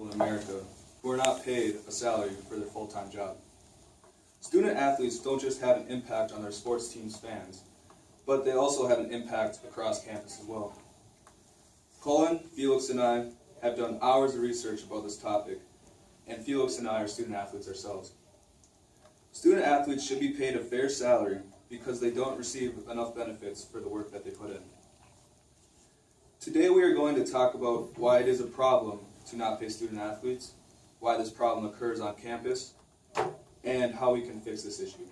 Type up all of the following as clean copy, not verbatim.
in America who are not paid a salary for their full-time job. Student athletes don't just have an impact on their sports team's fans, but they also have an impact across campus as well. Colin, Felix, and I have done hours of research about this topic, and Felix and I are student athletes ourselves. Student athletes should be paid a fair salary because they don't receive enough benefits for the work that they put in. Today we are going to talk about why it is a problem to not pay student athletes, why this problem occurs on campus, and how we can fix this issue.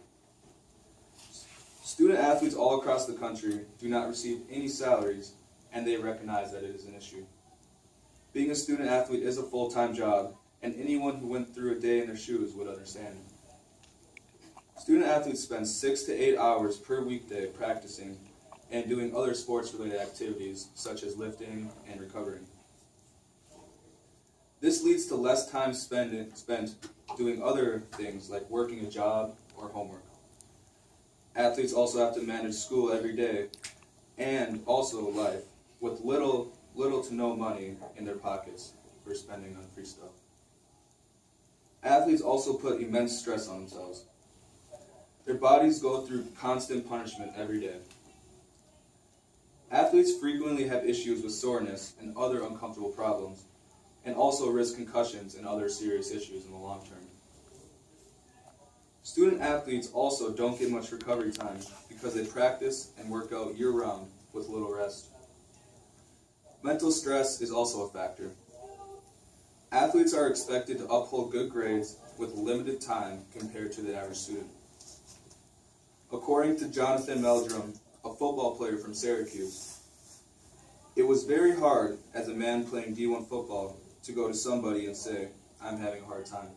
Student athletes all across the country do not receive any salaries, and they recognize that it is an issue. Being a student athlete is a full-time job, and anyone who went through a day in their shoes would understand. Student athletes spend 6 to 8 hours per weekday practicing and doing other sports-related activities such as lifting and recovering. This leads to less time spent doing other things like working a job or homework. Athletes also have to manage school every day and also life with little to no money in their pockets for spending on free stuff. Athletes also put immense stress on themselves. Their bodies go through constant punishment every day. Athletes frequently have issues with soreness and other uncomfortable problems, and also risk concussions and other serious issues in the long term. Student athletes also don't get much recovery time because they practice and work out year-round with little rest. Mental stress is also a factor. Athletes are expected to uphold good grades with limited time compared to the average student. According to Jonathan Meldrum, a football player from Syracuse, it was very hard as a man playing D1 football to go to somebody and say, "I'm having a hard time."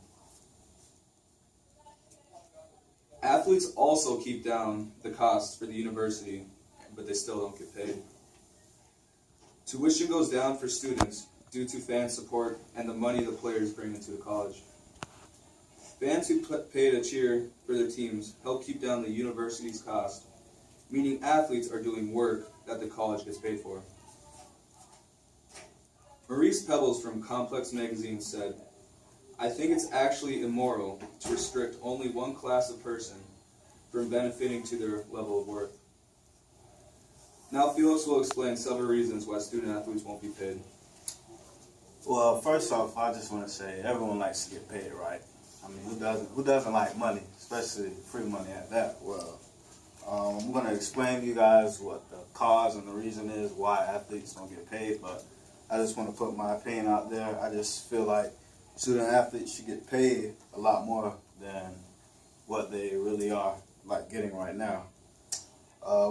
Athletes also keep down the cost for the university, but they still don't get paid. Tuition goes down for students due to fan support and the money the players bring into the college. Fans who pay to cheer for their teams help keep down the university's cost, meaning athletes are doing work that the college gets paid for. Maurice Pebbles from Complex Magazine said, "I think it's actually immoral to restrict only one class of person from benefiting to their level of worth." Now Felix will explain several reasons why student athletes won't be paid. Well, first off, I just want to say everyone likes to get paid, right? I mean, who doesn't like money, especially free money at that? Well, I'm going to explain to you guys what the cause and the reason is why athletes don't get paid, but I just want to put my opinion out there. I just feel like student athletes should get paid a lot more than what they really are getting right now.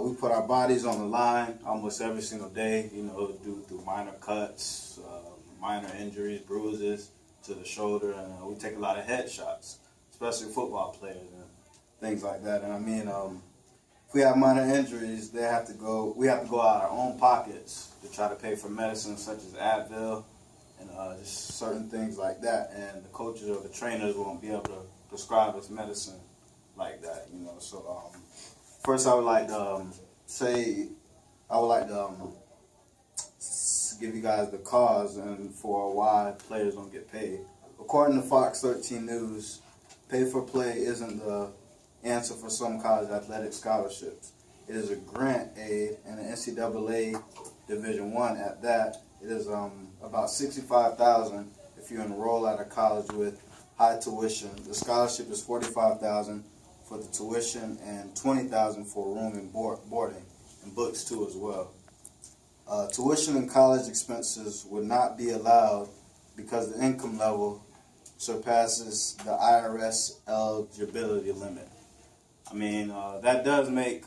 We put our bodies on the line almost every single day, due to minor cuts, minor injuries, bruises to the shoulder, and we take a lot of headshots, especially football players and things like that. And I mean, if we have minor injuries, we have to go out of our own pockets to try to pay for medicine such as Advil and just certain things like that. And the coaches or the trainers won't be able to prescribe us medicine like that, So first, I would like to give you guys the cause and for why players don't get paid. According to Fox 13 News, pay for play isn't the answer for some college athletic scholarships. It is a grant aid and an NCAA Division I at that. It is about $65,000 if you enroll at a college with high tuition. The scholarship is $45,000 for the tuition and $20,000 for room and boarding and books too as well. Tuition and college expenses would not be allowed because the income level surpasses the IRS eligibility limit. I mean, that does make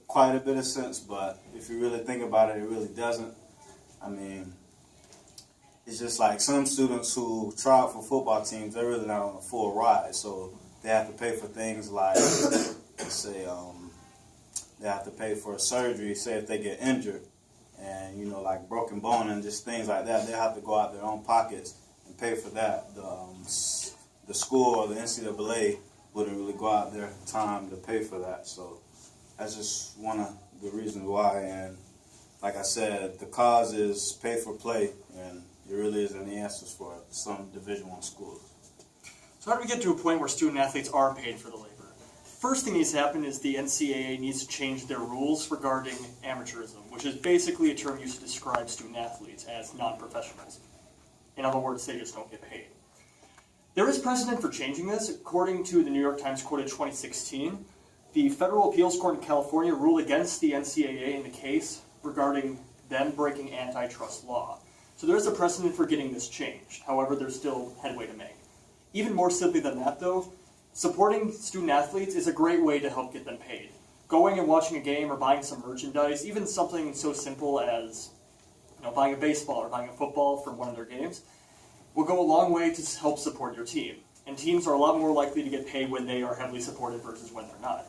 quite a bit of sense, but if you really think about it, it really doesn't. I mean, it's just like some students who try out for football teams, they're really not on a full ride, so they have to pay for things like, let's say, they have to pay for a surgery, say if they get injured, and like broken bone and just things like that, they have to go out their own pockets and pay for that. The school or the NCAA wouldn't really go out their time to pay for that. So that's just one of the reasons why. And like I said, the cause is pay for play, and there really isn't any answers for some Division I schools. So how do we get to a point where student athletes are paid for the labor? First thing needs to happen is the NCAA needs to change their rules regarding amateurism, which is basically a term used to describe student athletes as non-professionals. In other words, they just don't get paid. There is precedent for changing this. According to the New York Times quoted 2016, the Federal Appeals Court in California ruled against the NCAA in the case regarding them breaking antitrust law. So there is a precedent for getting this changed. However, there's still headway to make. Even more simply than that, though, supporting student athletes is a great way to help get them paid. Going and watching a game or buying some merchandise, even something so simple as buying a baseball or buying a football from one of their games, will go a long way to help support your team. And teams are a lot more likely to get paid when they are heavily supported versus when they're not.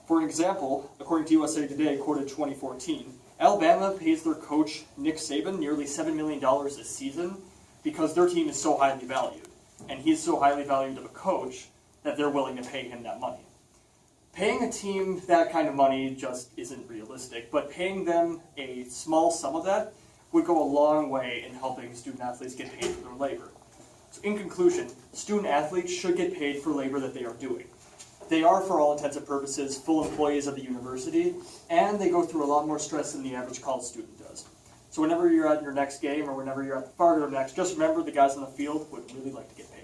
For an example, according to USA Today, quoted 2014, Alabama pays their coach Nick Saban nearly $7 million a season because their team is so highly valued. And he's so highly valued of a coach that they're willing to pay him that money. Paying a team that kind of money just isn't realistic, but paying them a small sum of that would go a long way in helping student athletes get paid for their labor. So in conclusion, student athletes should get paid for labor that they are doing. They are, for all intents and purposes, full employees of the university, and they go through a lot more stress than the average college student does. So whenever you're at your next game or whenever you're at the farther next, just remember the guys on the field would really like to get paid.